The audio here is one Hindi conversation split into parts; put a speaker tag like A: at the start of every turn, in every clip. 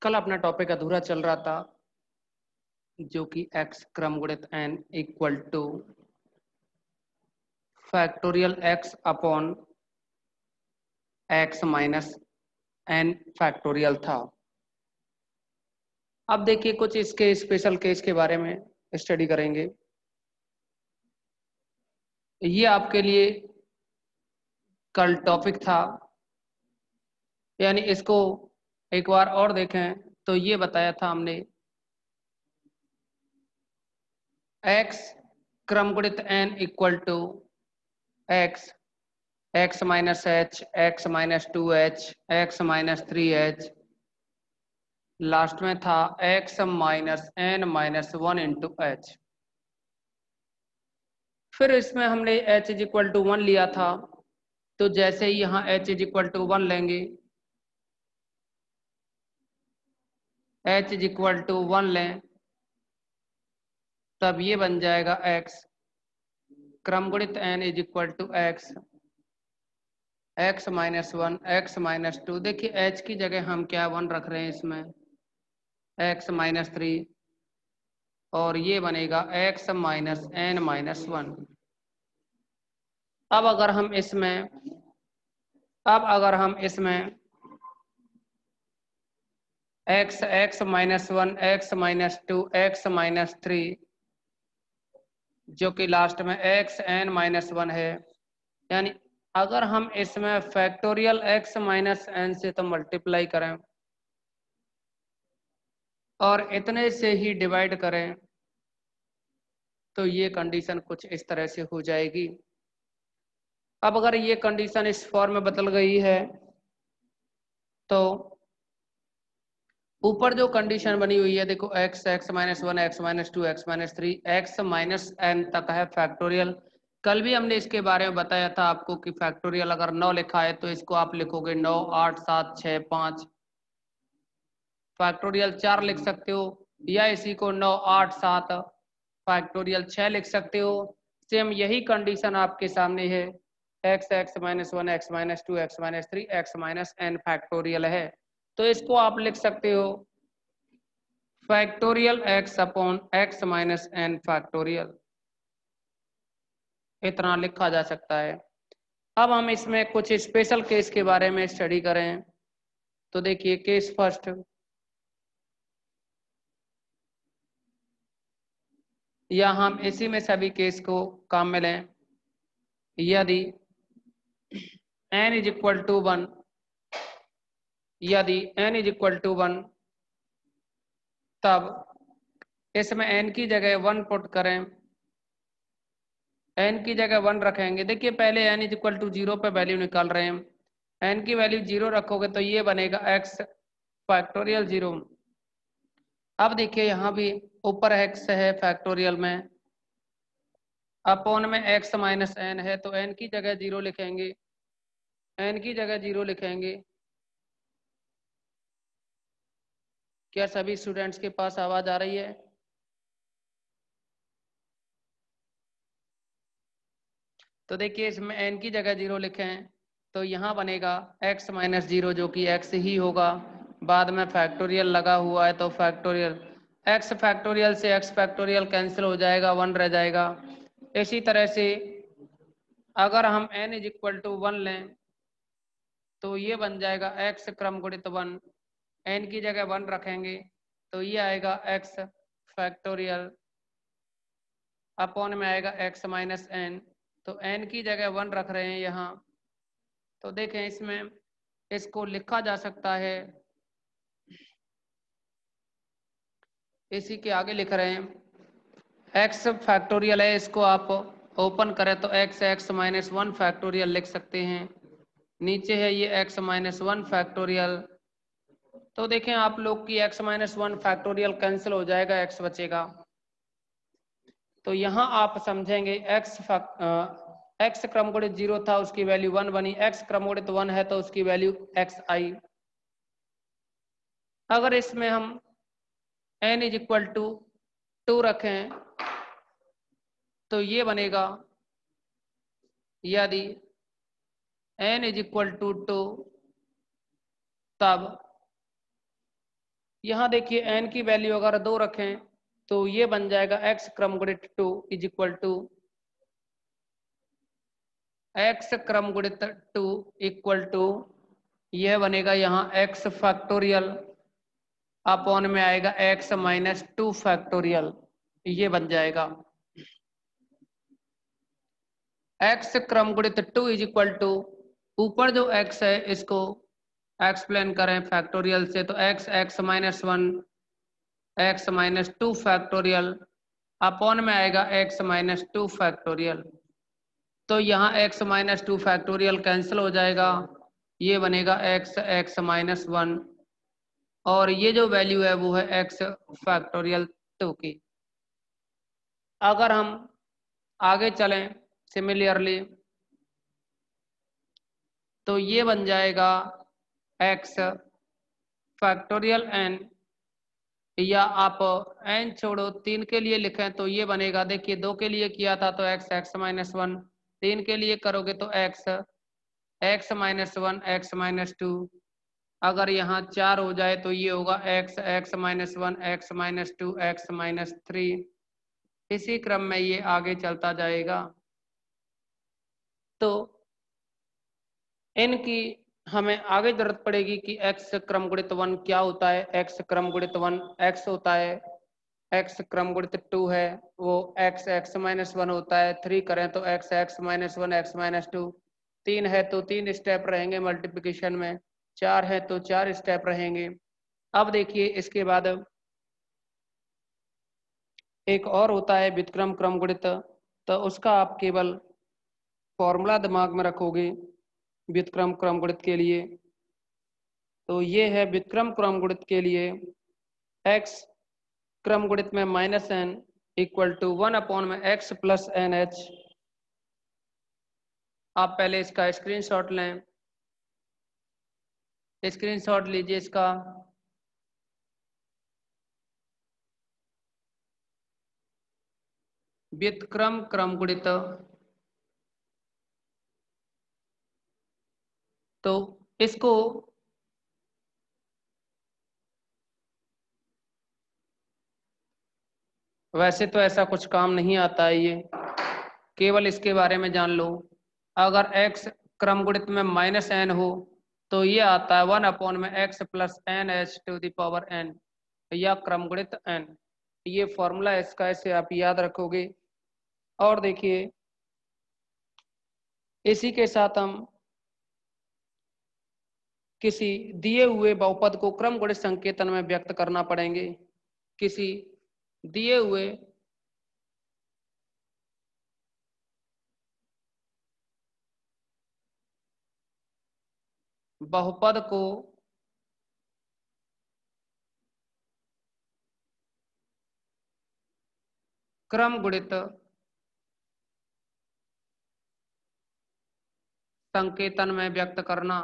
A: कल अपना टॉपिक अधूरा चल रहा था जो कि x क्रम गुणित n equal two factorial x upon x minus n factorial था। अब देखिए कुछ इसके स्पेशल केस के बारे में स्टडी करेंगे। ये आपके लिए कल टॉपिक था, यानी इसको एक बार और देखें तो ये बताया था हमने x क्रम गुणित n equal to x minus h, x minus 2h, x minus 3h, last में था x minus n minus 1 into h। फिर इसमें हमने h इज इक्वल टू 1 लिया था, तो जैसे ही यहाँ h इज इक्वल टू 1 लेंगे, h इज इक्वल टू 1 लें, तब ये बन जाएगा x क्रम गुणित n is equal to x minus 1, x minus 2। देखिए h की जगह हम क्या 1 रख रहे हैं इसमें, x माइनस 3, और ये बनेगा x माइनस n माइनस 1। अब अगर हम इसमें x minus 1, x minus 2, x minus 3, जो कि लास्ट में x n माइनस 1 है, यानी अगर हम इसमें फैक्टोरियल x माइनस n से तो मल्टीप्लाई करें और इतने से ही डिवाइड करें, तो ये कंडीशन कुछ इस तरह से हो जाएगी। अब अगर ये कंडीशन इस फॉर्म में बदल गई है, तो ऊपर जो कंडीशन बनी हुई है देखो, x minus 1, x minus 2, x minus 3, x minus n तक है फैक्टोरियल। कल भी हमने इसके बारे में बताया था आपको कि फैक्टोरियल अगर 9 लिखा है तो इसको आप लिखोगे 9, 8, 7, 6, 5। फैक्टोरियल 4 लिख सकते हो, या इसी को 9, 8, 7 फैक्टोरियल 6 लिख सकते हो। सेम यही कंडीशन आपके सामने है, x minus 1, x minus 2, x minus 3, x minus n factorial है, तो इसको आप लिख सकते हो factorial x upon x minus n factorial, इतना लिखा जा सकता है। अब हम इसमें कुछ स्पेशल केस के बारे में स्टडी करें, तो देखिए केस फर्स्ट, या हम इसी में सभी केस को काम में लें। यदि n इज इक्वल टू 1, यदि n इज इक्वल टू 1, तब इसमें n की जगह 1 पुट करें, n की जगह 1 रखेंगे। देखिए पहले n इज इक्वल टू 0 पे वैल्यू निकाल रहे हैं, n की वैल्यू 0 रखोगे तो ये बनेगा x फैक्टोरियल 0। अब देखिए यहाँ भी ऊपर x है फैक्टोरियल में, अपॉन में x माइनस n है, तो n की जगह 0 लिखेंगे, n की जगह 0 लिखेंगे। क्या सभी स्टूडेंट्स के पास आवाज आ रही है? तो देखिए इसमें n की जगह 0 लिखें तो यहाँ बनेगा x माइनस 0, जो कि x ही होगा, बाद में फैक्टोरियल लगा हुआ है तो फैक्टोरियल, x फैक्टोरियल से x फैक्टोरियल कैंसिल हो जाएगा, 1 रह जाएगा। इसी तरह से अगर हम n इज इक्वल टू 1 लें तो ये बन जाएगा x क्रम गुणित 1, n की जगह 1 रखेंगे तो ये आएगा x फैक्टोरियल, अपॉन में आएगा x माइनस n, तो n की जगह 1 रख रहे हैं यहाँ, तो देखें इसमें इसको लिखा जा सकता है, इसी के आगे लिख रहे हैं x फैक्टोरियल है, इसको आप ओपन करें तो x माइनस 1 फैक्टोरियल लिख सकते हैं, नीचे है ये x माइनस 1 फैक्टोरियल। तो देखें आप लोग की x माइनस 1 फैक्टोरियल कैंसिल हो जाएगा, x बचेगा। तो यहाँ आप समझेंगे x क्रम गुणित 0 था, उसकी वैल्यू 1 बनी, x क्रम गुणित 1 है तो उसकी वैल्यू x आई। अगर इसमें हम n इज इक्वल टू 2 रखें तो ये बनेगा, यदि n इज इक्वल टू 2, तब यहाँ देखिए n की वैल्यू अगर 2 रखें तो ये बन जाएगा x क्रम गुणित 2 इज इक्वल टू x क्रम गुणित 2 इक्वल टू यह बनेगा यहाँ x फैक्टोरियल अपॉन में आएगा x माइनस 2 फैक्टोरियल, ये बन जाएगा x क्रम गुणित 2 इज इक्वल टू ऊपर जो x है इसको एक्सप्लेन करें फैक्टोरियल से तो x minus 1 x minus 2 factorial upon में आएगा x माइनस 2 फैक्टोरियल। तो यहाँ x माइनस 2 फैक्टोरियल कैंसिल हो जाएगा, ये बनेगा x माइनस 1 और ये जो वैल्यू है वो है x फैक्टोरियल 2 की। अगर हम आगे चलें सिमिलरली तो ये बन जाएगा x फैक्टोरियल n, या आप n छोड़ो 3 के लिए लिखें तो ये बनेगा, देखिए 2 के लिए किया था तो x माइनस 1, 3 के लिए करोगे तो x माइनस 1 x माइनस 2, अगर यहाँ 4 हो जाए तो ये होगा x minus 1 x minus 2 x minus 3, इसी क्रम में ये आगे चलता जाएगा। तो इनकी हमें आगे जरूरत पड़ेगी कि x क्रम गुणित 1 क्या होता है, x क्रम गुणित 1 x होता है, x क्रम गुणित 2 है वो x माइनस 1 होता है, 3 करें तो x माइनस 1 x माइनस 2, 3 है तो 3 स्टेप रहेंगे मल्टीप्लिकेशन में, 4 है तो 4 स्टेप रहेंगे। अब देखिए इसके बाद एक और होता है व्युत्क्रम क्रम गुणित, तो उसका आप केवल फॉर्मूला दिमाग में रखोगे व्युत्क्रम क्रम गुणित के लिए। तो ये है व्युत्क्रम क्रम गुणित के लिए x क्रम गुणित में minus n equal to 1 upon में x प्लस एन एच। आप पहले इसका स्क्रीनशॉट लें, स्क्रीनशॉट लीजिए इसका। व्युत्क्रम क्रम गुणित, तो इसको वैसे तो ऐसा कुछ काम नहीं आता है, ये केवल इसके बारे में जान लो। अगर x क्रम गुणित में माइनस n हो तो ये आता है 1 अपॉन में x plus N H to the power n, या क्रम गुणित n। ये फॉर्मूला इसका, इसे आप याद रखोगे। और देखिए इसी के साथ हम किसी दिए हुए बहुपद को क्रम गुणित संकेतन में व्यक्त करना पड़ेंगे। किसी दिए हुए बहुपद को क्रम गुणित संकेतन में व्यक्त करना।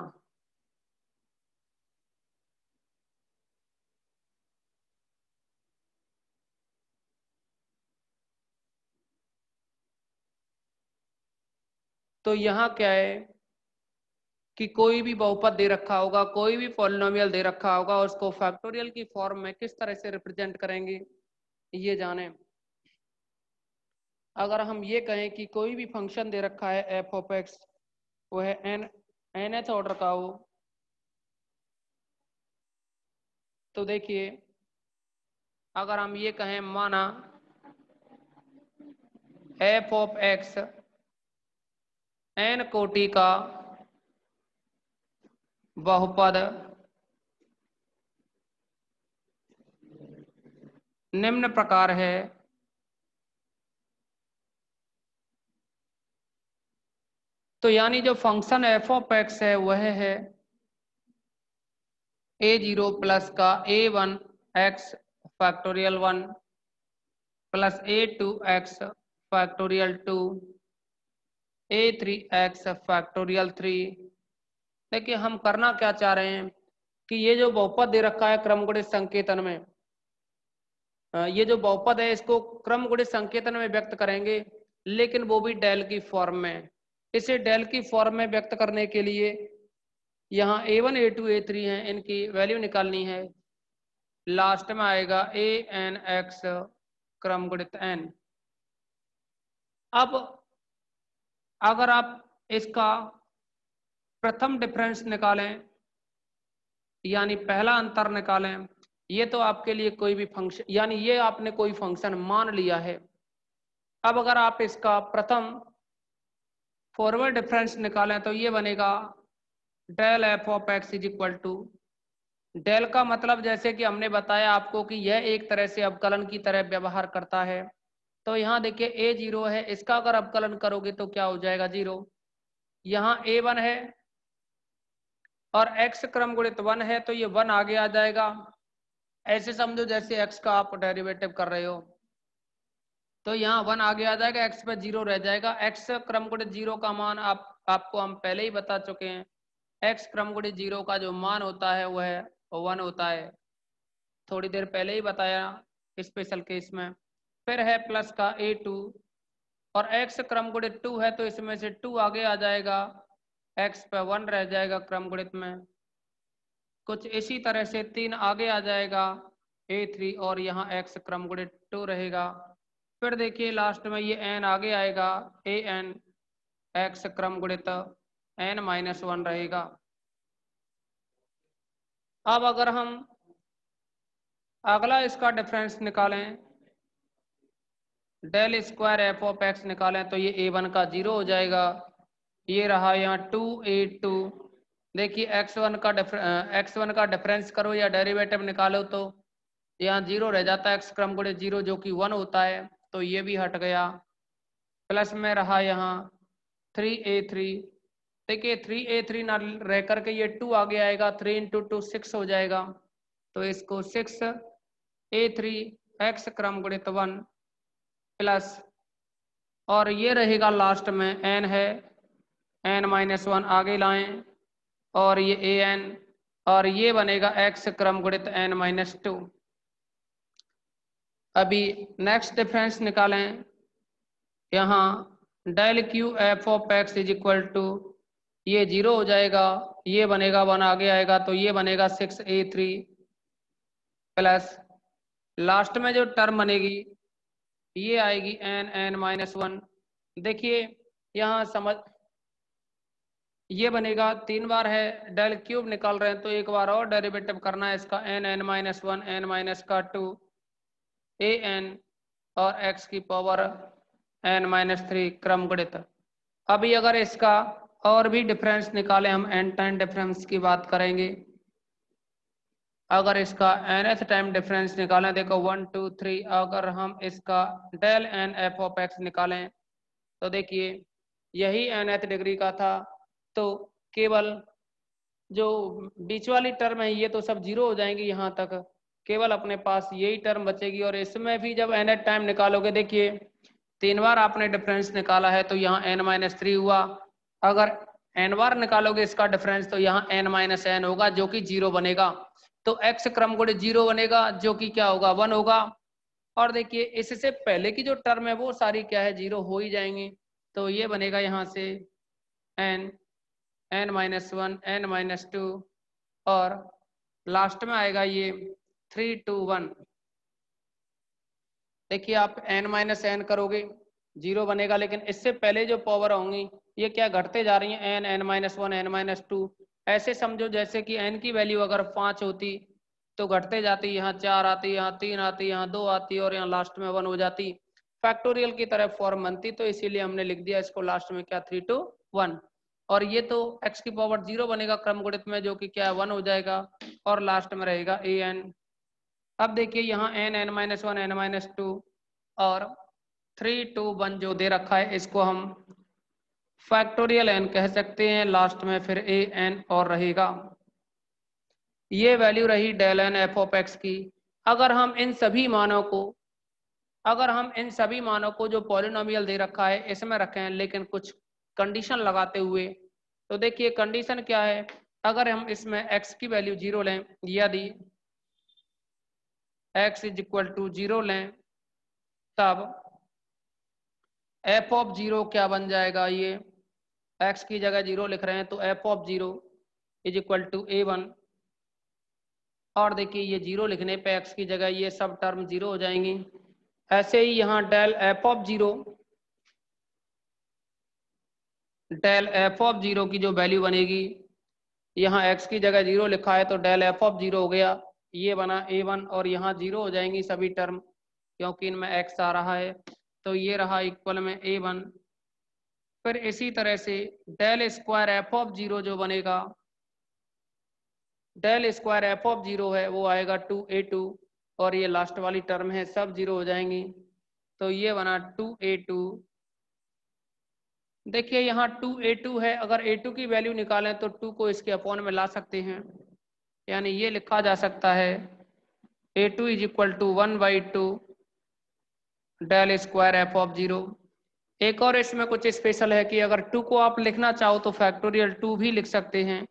A: तो यहाँ क्या है कि कोई भी बहुपद दे रखा होगा, कोई भी पॉलिनोमियल दे रखा होगा, उसको फैक्टोरियल की फॉर्म में किस तरह से रिप्रेजेंट करेंगे ये जाने। अगर हम ये कहें कि कोई भी फंक्शन दे रखा है एफ ऑफ एक्स, वो है nth ऑर्डर का हो, तो देखिए अगर हम ये कहें माना एफ ऑफ एक्स n कोटि का बहुपद निम्न प्रकार है, तो यानी जो फंक्शन एफ ऑफ एक्स है वह है a0 प्लस का a1 x factorial 1 plus a2 x factorial 2 a3 x factorial 3। देखिए हम करना क्या चाह रहे हैं कि ये जो बहुपद दे रखा है क्रम गुणित संकेतन में, ये जो बहुपद है इसको क्रम गुणित संकेतन में व्यक्त करेंगे, लेकिन वो भी डेल की फॉर्म में। इसे डेल की फॉर्म में व्यक्त करने के लिए यहाँ a1 a2 a3 है, इनकी वैल्यू निकालनी है। लास्ट में आएगा ए एन एक्स क्रम गुणित एन। अब अगर आप इसका प्रथम डिफरेंस निकालें यानी पहला अंतर निकालें, ये तो आपके लिए कोई भी फंक्शन, यानी ये आपने कोई फंक्शन मान लिया है। अब अगर आप इसका प्रथम फॉरवर्ड डिफरेंस निकालें तो ये बनेगा del F of x is equal to, del का मतलब जैसे कि हमने बताया आपको कि यह एक तरह से अवकलन की तरह व्यवहार करता है। तो यहाँ देखिए ए जीरो है, इसका अगर अवकलन करोगे तो क्या हो जाएगा जीरो। यहाँ ए वन है और एक्स क्रम गुणित वन है तो ये वन आगे आ जाएगा। ऐसे समझो जैसे एक्स का आप डेरिवेटिव कर रहे हो, तो यहाँ वन आगे आ जाएगा, एक्स पे जीरो रह जाएगा। एक्स क्रम गुणित जीरो का मान आपको हम पहले ही बता चुके हैं। एक्स क्रम गुणित जीरो का जो मान होता है वह वन होता है, थोड़ी देर पहले ही बताया स्पेशल केस में। फिर है प्लस का ए टू और एक्स क्रम गुणित टू है तो इसमें से टू आगे आ जाएगा, एक्स पे वन रह जाएगा क्रम गुणित में। कुछ इसी तरह से तीन आगे आ जाएगा ए थ्री और यहाँ एक्स क्रम गुणित टू रहेगा। फिर देखिए लास्ट में ये एन आगे आएगा, ए एन एक्स क्रम गुणित एन माइनस वन रहेगा। अब अगर हम अगला इसका डिफरेंस निकालें, del square F of x निकालें तो ये ए वन का जीरो हो जाएगा। ये रहा यहाँ टू ए टू। देखिए एक्स वन का डिफरेंस करो या डेरिवेटिव निकालो तो यहाँ जीरो रह जाता है, एक्स क्रम गुणित जीरो जो कि वन होता है, तो ये भी हट गया। प्लस में रहा यहाँ थ्री ए थ्री। देखिए थ्री ए थ्री ना रह करके ये टू आगे आएगा, थ्री इंटू टू सिक्स हो जाएगा। तो इसको सिक्स ए थ्री एक्स क्रम गुणित वन प्लस और ये रहेगा लास्ट में एन है, एन माइनस वन आगे लाएं और ये ए एन और ये बनेगा एक्स क्रम गुणित एन माइनस टू। अभी नेक्स्ट डिफरेंस निकालें, यहाँ del cube F of x is equal to, ये जीरो हो जाएगा, ये बनेगा वन आगे आएगा तो ये बनेगा सिक्स ए थ्री प्लस लास्ट में जो टर्म बनेगी ये आएगी एन एन माइनस वन। देखिए यहाँ समझ ये बनेगा, तीन बार है डेल क्यूब निकाल रहे हैं तो एक बार और डेरिवेटिव करना है इसका, n n minus one n minus का टू ए एन और एक्स की पावर एन माइनस थ्री क्रम गुणित। अभी अगर इसका और भी डिफरेंस निकालें, हम एन टाइम डिफरेंस की बात करेंगे। अगर इसका nth टाइम डिफरेंस निकालें, देखो वन टू थ्री, अगर हम इसका del N F of x निकालें तो देखिए यही nth डिग्री का था, तो केवल जो बीच वाली टर्म है ये तो सब जीरो हो जाएंगी यहाँ तक, केवल अपने पास यही टर्म बचेगी। और इसमें भी जब nth टाइम निकालोगे, देखिए तीन बार आपने डिफरेंस निकाला है तो यहाँ n माइनस थ्री हुआ। अगर n बार निकालोगे इसका डिफरेंस तो यहाँ n माइनस एन होगा जो कि जीरो बनेगा। तो x क्रम गुणित जीरो बनेगा जो कि क्या होगा, वन होगा। और देखिए इससे पहले की जो टर्म है वो सारी क्या है, जीरो हो ही जाएंगी। तो ये बनेगा यहाँ से n n minus one n minus two और लास्ट में आएगा ये थ्री टू वन। देखिए आप n माइनस एन करोगे जीरो बनेगा, लेकिन इससे पहले जो पावर होंगी ये क्या घटते जा रही हैं, n n minus one n minus two. ऐसे समझो जैसे कि n की वैल्यू अगर 5 होती तो घटते जाती, यहाँ 4 आती, यहाँ 3 आती, यहाँ 2 आती और यहाँ लास्ट में 1 हो जाती, फैक्टोरियल की तरह फॉर्म बनती। तो इसीलिए हमने लिख दिया इसको लास्ट में क्या 3 to 1। और ये तो x की पावर 0 बनेगा क्रम गुणित में जो कि क्या है 1 हो जाएगा और लास्ट में रहेगा ए एन। अब देखिए यहाँ n n minus one n minus two और 3 2 1 जो दे रखा है इसको हम फैक्टोरियल n कह सकते हैं, लास्ट में फिर ए एन और रहेगा। ये वैल्यू रही del N F of x की। अगर हम इन सभी मानों को जो पॉलिनोमियल दे रखा है इसमें रखें, लेकिन कुछ कंडीशन लगाते हुए, तो देखिए कंडीशन क्या है, अगर हम इसमें x की वैल्यू 0 लें, यदि x इज इक्वल टू 0 लें तब f ऑफ 0 क्या बन जाएगा, ये x की जगह 0 लिख रहे हैं तो f of 0 is equal to a1 और देखिए ये जीरो लिखने पे एक्स की जगह ये सब टर्म जीरो हो जाएंगी। ऐसे ही यहाँ del F of zero, del F of zero की जो वैल्यू बनेगी, यहाँ एक्स की जगह जीरो लिखा है तो डेल एफ ऑफ जीरो हो गया, ये बना a1 और यहाँ जीरो हो जाएंगी सभी टर्म क्योंकि इनमें एक्स आ रहा है, तो ये रहा इक्वल में a1। फिर इसी तरह से del square F of zero जो बनेगा, del square F of zero है वो आएगा 2a2 और ये लास्ट वाली टर्म है सब जीरो हो जाएंगी, तो ये बना 2a2। देखिए यहाँ 2a2 है, अगर a2 की वैल्यू निकालें तो 2 को इसके अपॉन में ला सकते हैं, यानी ये लिखा जा सकता है a2 is equal to 1/2 del square F of zero. एक और इसमें कुछ स्पेशल है कि अगर 2 को आप लिखना चाहो तो फैक्टोरियल 2 भी लिख सकते हैं,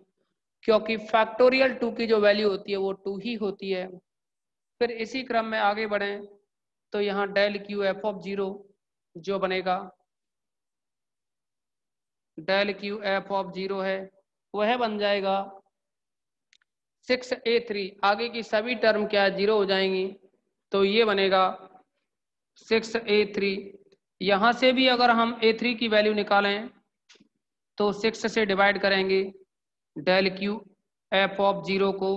A: क्योंकि फैक्टोरियल 2 की जो वैल्यू होती है वो 2 ही होती है। फिर इसी क्रम में आगे बढ़ें तो यहाँ del cube F of zero जो बनेगा, del cube F of zero है वह बन जाएगा 6a3, आगे की सभी टर्म क्या जीरो हो जाएंगी, तो ये बनेगा 6a3। यहाँ से भी अगर हम a3 की वैल्यू निकालें तो 6 से डिवाइड करेंगे del cube F of zero को।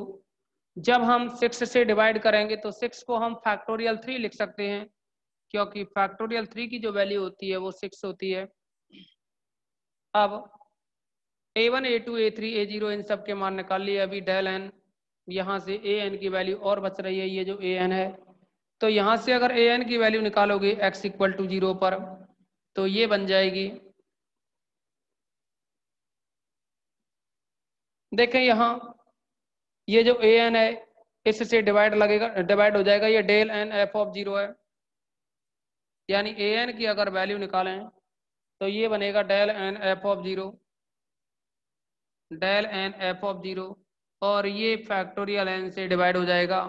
A: जब हम 6 से डिवाइड करेंगे तो 6 को हम फैक्टोरियल 3 लिख सकते हैं, क्योंकि फैक्टोरियल 3 की जो वैल्यू होती है वो 6 होती है। अब a1 a2 a3 a0 इन सब के मान निकाल लिए, अभी डेल एन, यहाँ से an की वैल्यू और बच रही है, ये जो an है, तो यहाँ से अगर an की वैल्यू निकालोगे x इक्वल टू 0 पर तो ये बन जाएगी, देखें यहाँ ये जो an है इससे डिवाइड लगेगा, डिवाइड हो जाएगा, ये del N F of zero है, यानी an की अगर वैल्यू निकालें तो ये बनेगा del N F of zero, del N F of zero, और ये फैक्टोरियल एन से डिवाइड हो जाएगा,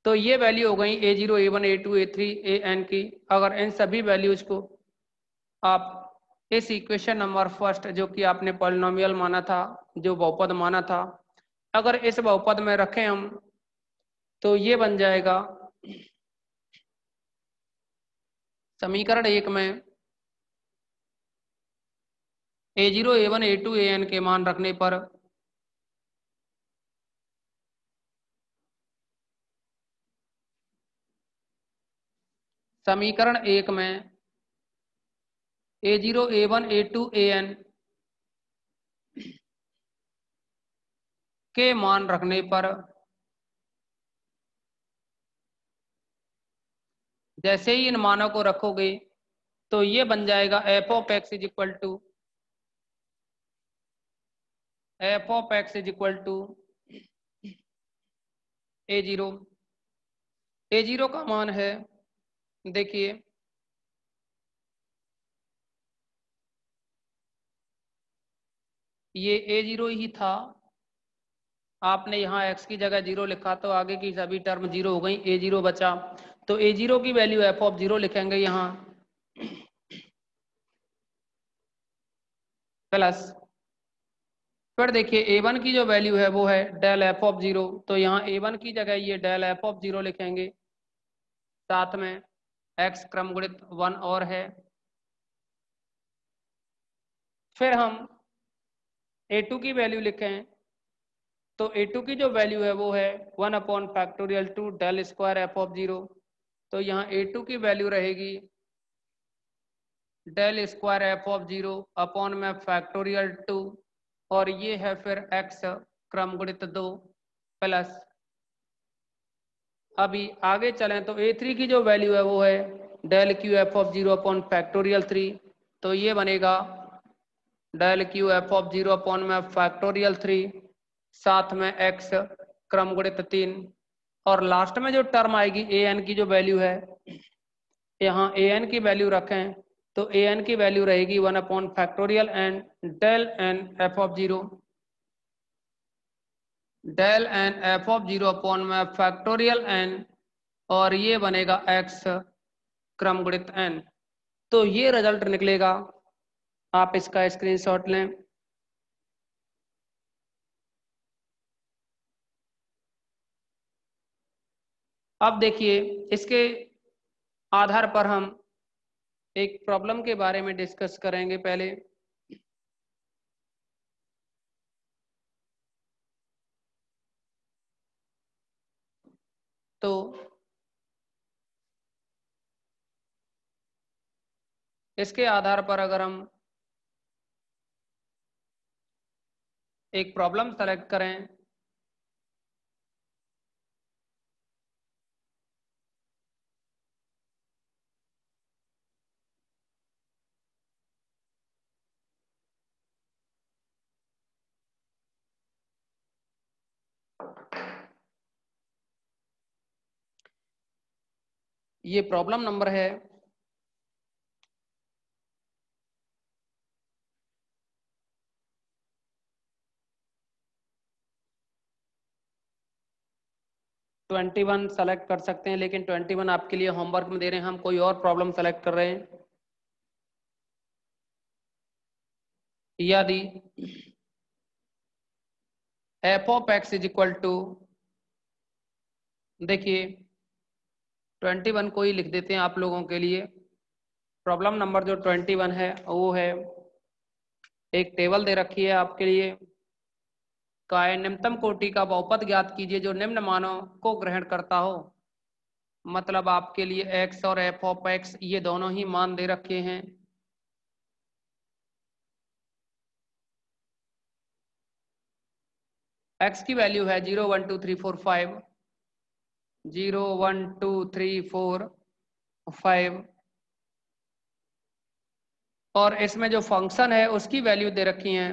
A: तो ये वैल्यू हो गई a0 a1 a2 a3 an की। अगर इन सभी वैल्यूज को आप इस इक्वेशन नंबर फर्स्ट जो कि आपने पॉलिनोमियल माना था, जो बहुपद माना था, अगर इस बहुपद में रखें हम तो ये बन जाएगा समीकरण 1 में a0 a1 a2 an के मान रखने पर समीकरण 1 में a0 a1 a2 an के मान रखने पर जैसे ही इन मानों को रखोगे तो ये बन जाएगा f of x is equal to a0। a0 का मान है, देखिए ये a0 ही था, आपने यहाँ x की जगह 0 लिखा तो आगे की सभी टर्म 0 हो गई, a0 बचा, तो a0 की वैल्यू एफ ऑफ 0 लिखेंगे यहाँ प्लस, फिर देखिए a1 की जो वैल्यू है वो है डेल एफ ऑफ 0, तो यहाँ a1 की जगह ये डेल एफ ऑफ 0 लिखेंगे, साथ में x क्रम गुणित 1 और है। फिर हम a2 की वैल्यू लिखें तो a2 की जो वैल्यू है वो है 1/2 डेल स्क्वायर एफ ऑफ 0, तो यहाँ a2 की वैल्यू रहेगी del square F of 0 upon में फैक्टोरियल 2, और ये है फिर x क्रम गुणित 2 प्लस, अभी आगे चलें तो a3 की जो वैल्यू है वो है del cube F of 0 upon factorial 3, तो ये बनेगा del cube F of 0 upon में फैक्टोरियल 3, साथ में x क्रम गुणित 3, और लास्ट में जो टर्म आएगी an की जो वैल्यू है, यहाँ an की वैल्यू रखें तो an की वैल्यू रहेगी 1/फैक्टोरियल N del N F of 0, del N F of 0 upon में फैक्टोरियल एन, और ये बनेगा x क्रम गुणित n। तो ये रिजल्ट निकलेगा, आप इसका स्क्रीनशॉट लें। अब देखिए इसके आधार पर हम एक प्रॉब्लम के बारे में डिस्कस करेंगे पहले। तो इसके आधार पर अगर हम एक प्रॉब्लम सेलेक्ट करें ये प्रॉब्लम नंबर है 21 सेलेक्ट कर सकते हैं, लेकिन 21 आपके लिए होमवर्क में दे रहे हैं, हम कोई और प्रॉब्लम सेलेक्ट कर रहे हैं। यदि f of x is equal to, देखिए 21 को ही लिख देते हैं आप लोगों के लिए। प्रॉब्लम नंबर जो 21 है वो है, एक टेबल दे रखी है आपके लिए, का है निम्नतम कोटि का बहुपद ज्ञात कीजिए जो निम्न मानों को ग्रहण करता हो। मतलब आपके लिए x और एफ ऑफ एक्स ये दोनों ही मान दे रखे हैं। x की वैल्यू है 0 1 2 3 4 5, 0 1 2 3 4 5, और इसमें जो फंक्शन है उसकी वैल्यू दे रखी है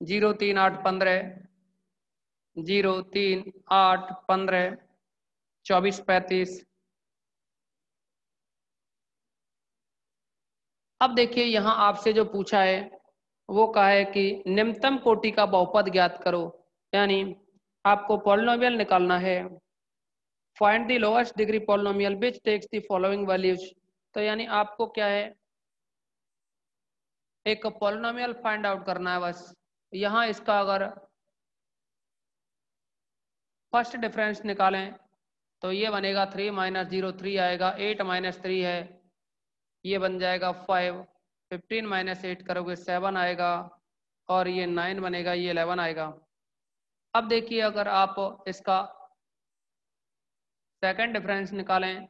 A: 0 3 8 15, 0 3 8 15 24 35। अब देखिए यहाँ आपसे जो पूछा है वो कहा है कि निम्नतम कोटि का बहुपद ज्ञात करो, यानी आपको पॉलिनोमियल निकालना है। Find the lowest degree polynomial which takes the following values. तो यानी आपको क्या है, एक पॉलिनोमियल फाइंड आउट करना है बस। यहाँ इसका अगर फर्स्ट डिफरेंस निकालें तो ये बनेगा 3 माइनस 0 3 आएगा, 8 माइनस 3 है ये बन जाएगा 5, 15 माइनस 8 करोगे 7 आएगा, और ये 9 बनेगा, ये 11 आएगा। अब देखिए अगर आप इसका सेकंड डिफरेंस निकालें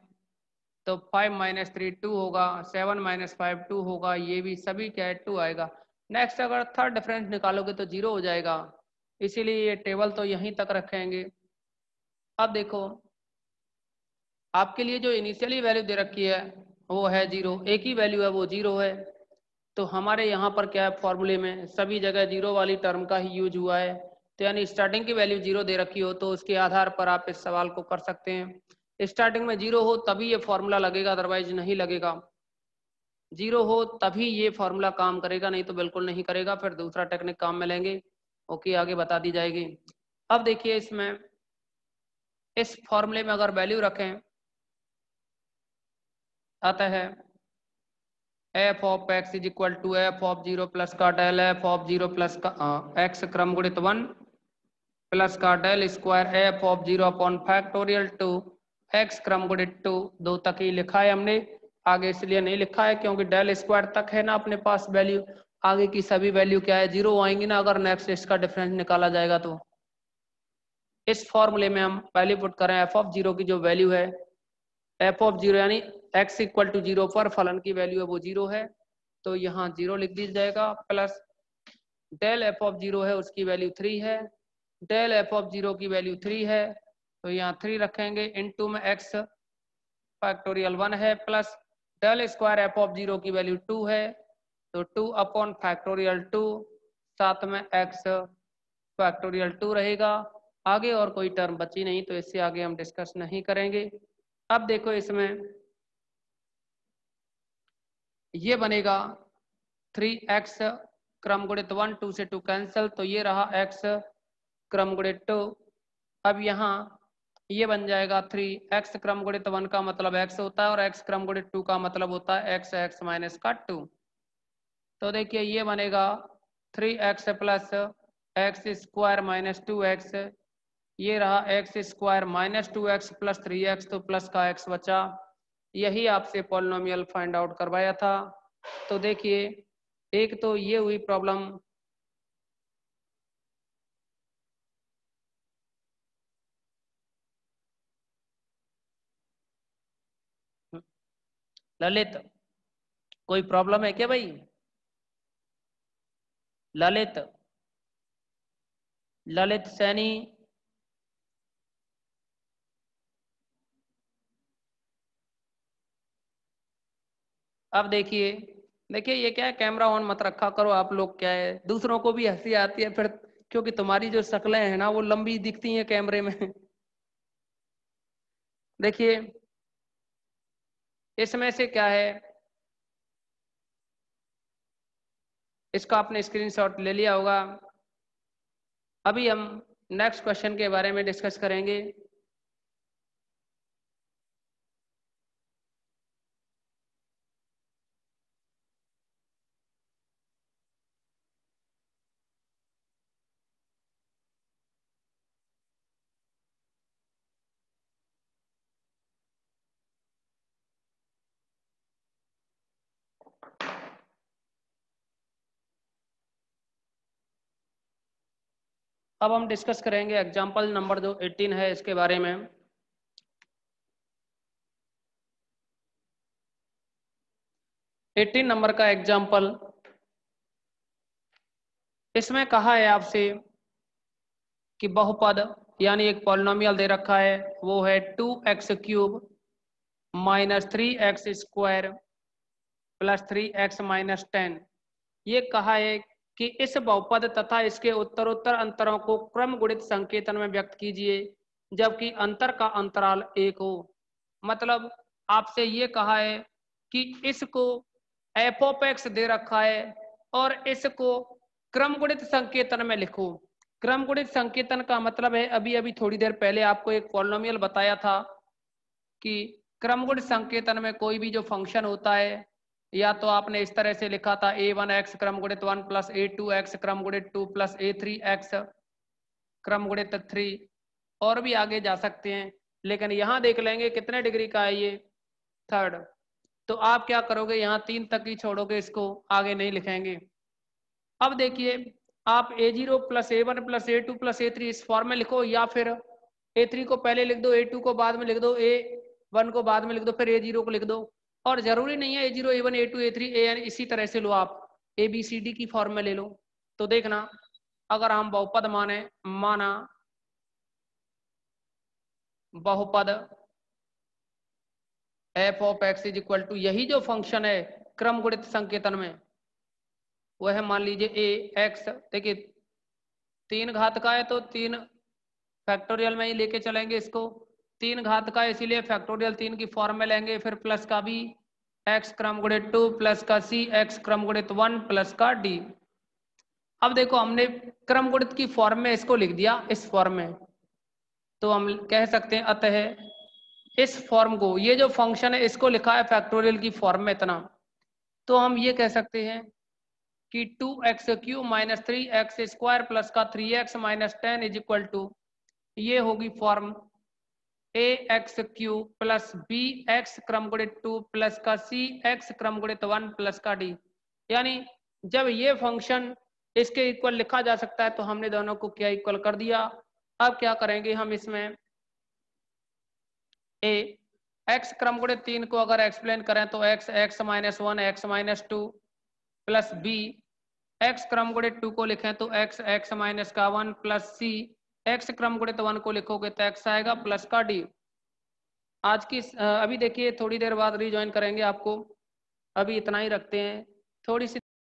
A: तो 5 माइनस 3 2 होगा, 7 माइनस 5 2 होगा, ये भी सभी क्या है 2 आएगा। नेक्स्ट अगर थर्ड डिफरेंस निकालोगे तो 0 हो जाएगा, इसीलिए ये टेबल तो यहीं तक रखेंगे। अब देखो आपके लिए जो इनिशियली वैल्यू दे रखी है वो है 0, एक ही वैल्यू है वो 0 है। तो हमारे यहाँ पर क्या है, फॉर्मूले में सभी जगह 0 वाली टर्म का ही यूज हुआ है। तो यानी स्टार्टिंग की वैल्यू 0 दे रखी हो तो उसके आधार पर आप इस सवाल को कर सकते हैं। स्टार्टिंग में 0 हो तभी ये फॉर्मूला लगेगा, अदरवाइज नहीं लगेगा। 0 हो तभी ये फॉर्मूला काम करेगा, नहीं तो बिल्कुल नहीं करेगा। फिर दूसरा टेक्निक काम में लेंगे, ओके आगे बता दी जाएगी। अब देखिए इसमें इस फॉर्मूले में अगर वैल्यू रखें आता है f of x is equal to f of 0 plus का डेल एफ ऑफ 0 प्लस का एक्स क्रम गुणित 1 प्लस का del square F of 0 upon factorial 2 x क्रम गुणित 2। 2 तक ही लिखा है हमने, आगे इसलिए नहीं लिखा है क्योंकि डेल स्क्वायर तक है ना अपने पास वैल्यू, आगे की सभी वैल्यू क्या है 0 आएंगी ना अगर नेक्स्ट इसका डिफरेंस निकाला जाएगा। तो इस फॉर्मूले में हम पहले पुट करें एफ ऑफ 0 की जो वैल्यू है, एफ ऑफ 0 यानी x इक्वल टू 0 पर फलन की वैल्यू है वो 0 है, तो यहाँ 0 लिख दी जाएगा, प्लस डेल एफ ऑफ 0 है उसकी वैल्यू 3 है, डेल एफ ऑफ 0 की वैल्यू 3 है तो यहाँ 3 रखेंगे, इनटू में x फैक्टोरियल 1 है, plus del square F of 0 की वैल्यू 2 है तो 2 अपॉन फैक्टोरियल 2, साथ में x फैक्टोरियल 2 रहेगा। आगे और कोई टर्म बची नहीं तो इससे आगे हम डिस्कस नहीं करेंगे। अब देखो इसमें ये बनेगा 3x क्रम गुणित 1, 2 से 2 कैंसिल, तो ये रहा x क्रम गुणित 2। अब यहाँ ये बन जाएगा 3x क्रम गुणित 1 का मतलब x होता है और x क्रम गुणित 2 का मतलब होता है x माइनस का 2। तो देखिए ये बनेगा 3x plus x square minus 2x ये रहा x square minus 2x plus 3x, तो प्लस का x बचा। यही आपसे पॉलिनोमियल फाइंड आउट करवाया था। तो देखिए, एक तो ये हुई प्रॉब्लम, ललित कोई प्रॉब्लम है क्या भाई? ललित, ललित सैनी, अब देखिए, देखिए ये क्या है, कैमरा ऑन मत रखा करो आप लोग, क्या है दूसरों को भी हंसी आती है फिर, क्योंकि तुम्हारी जो शक्लें हैं ना वो लंबी दिखती हैं कैमरे में। देखिए इसमें से क्या है, इसका आपने स्क्रीनशॉट ले लिया होगा। अभी हम नेक्स्ट क्वेश्चन के बारे में डिस्कस करेंगे। अब हम डिस्कस करेंगे एग्जाम्पल नंबर जो 18 है इसके बारे में। एटीन नंबर का एग्जाम्पल, इसमें कहा है आपसे कि बहुपद यानी एक पॉलिनोमियल दे रखा है, वो है 2x³ minus 3x square plus 3x minus 10। ये कहा है कि इस बहुपद तथा इसके उत्तरोत्तर अंतरों को क्रम गुणित संकेतन में व्यक्त कीजिए जबकि अंतर का अंतराल 1 हो। मतलब आपसे ये कहा है कि इसको एफ ऑफ एक्स दे रखा है और इसको क्रम गुणित संकेतन में लिखो। क्रम गुणित संकेतन का मतलब है, अभी अभी थोड़ी देर पहले आपको एक पॉलिनोमियल बताया था कि क्रम गुणित संकेतन में कोई भी जो फंक्शन होता है, या तो आपने इस तरह से लिखा था a1x क्रम गुणित 1 प्लस a2x क्रम गुणित 2 प्लस a3x क्रम गुणित 3, और भी आगे जा सकते हैं, लेकिन यहाँ देख लेंगे कितने डिग्री का है ये, थर्ड। तो आप क्या करोगे, यहाँ 3 तक ही छोड़ोगे, इसको आगे नहीं लिखेंगे। अब देखिए, आप a0 plus a1 plus a2 plus a3 इस फॉर्म में लिखो, या फिर a3 को पहले लिख दो, a2 को बाद में लिख दो, a1 को बाद में लिख दो, फिर a0 को लिख दो। और जरूरी नहीं है a0 a1 a2 a3 an इसी तरह से लो, आप ABCD की फॉर्म में ले लो। तो देखना, अगर हम बहुपद माना बहुपद f of x is equal to, यही जो फंक्शन है क्रम गुणित संकेतन में, वह है मान लीजिए a x, देखिए 3 घात का है तो 3 फैक्टोरियल में ही लेके चलेंगे इसको, 3 घात का है इसीलिए फैक्टोरियल 3 की फॉर्म में लेंगे, फिर प्लस का b x क्रम गुणित 2 प्लस का c x क्रम गुणित 1 प्लस का d। अब देखो हमने क्रम गुणित की फॉर्म में इसको लिख दिया इस फॉर्म में, तो हम कह सकते हैं अतः इस फॉर्म को, ये जो फंक्शन है इसको लिखा है फैक्टोरियल की फॉर्म में इतना, तो हम ये कह सकते हैं कि 2x³ minus 3x square plus का 3x minus 10 is equal to, ये होगी फॉर्म ax³ प्लस bx क्रम गुणित 2 प्लस का cx क्रम गुणित 1 प्लस का d। यानी जब ये फंक्शन इसके इक्वल लिखा जा सकता है तो हमने दोनों को क्या इक्वल कर दिया। अब क्या करेंगे हम इसमें, a x क्रम गुणित 3 को अगर एक्सप्लेन करें तो x minus 1 x minus 2 plus b x क्रम गुणित 2 को लिखें तो x माइनस का 1 प्लस c x क्रम गुणित 1 को लिखोगे तो x आएगा प्लस का d। आज की अभी देखिए थोड़ी देर बाद रिज्वाइन करेंगे आपको, अभी इतना ही रखते हैं, थोड़ी सी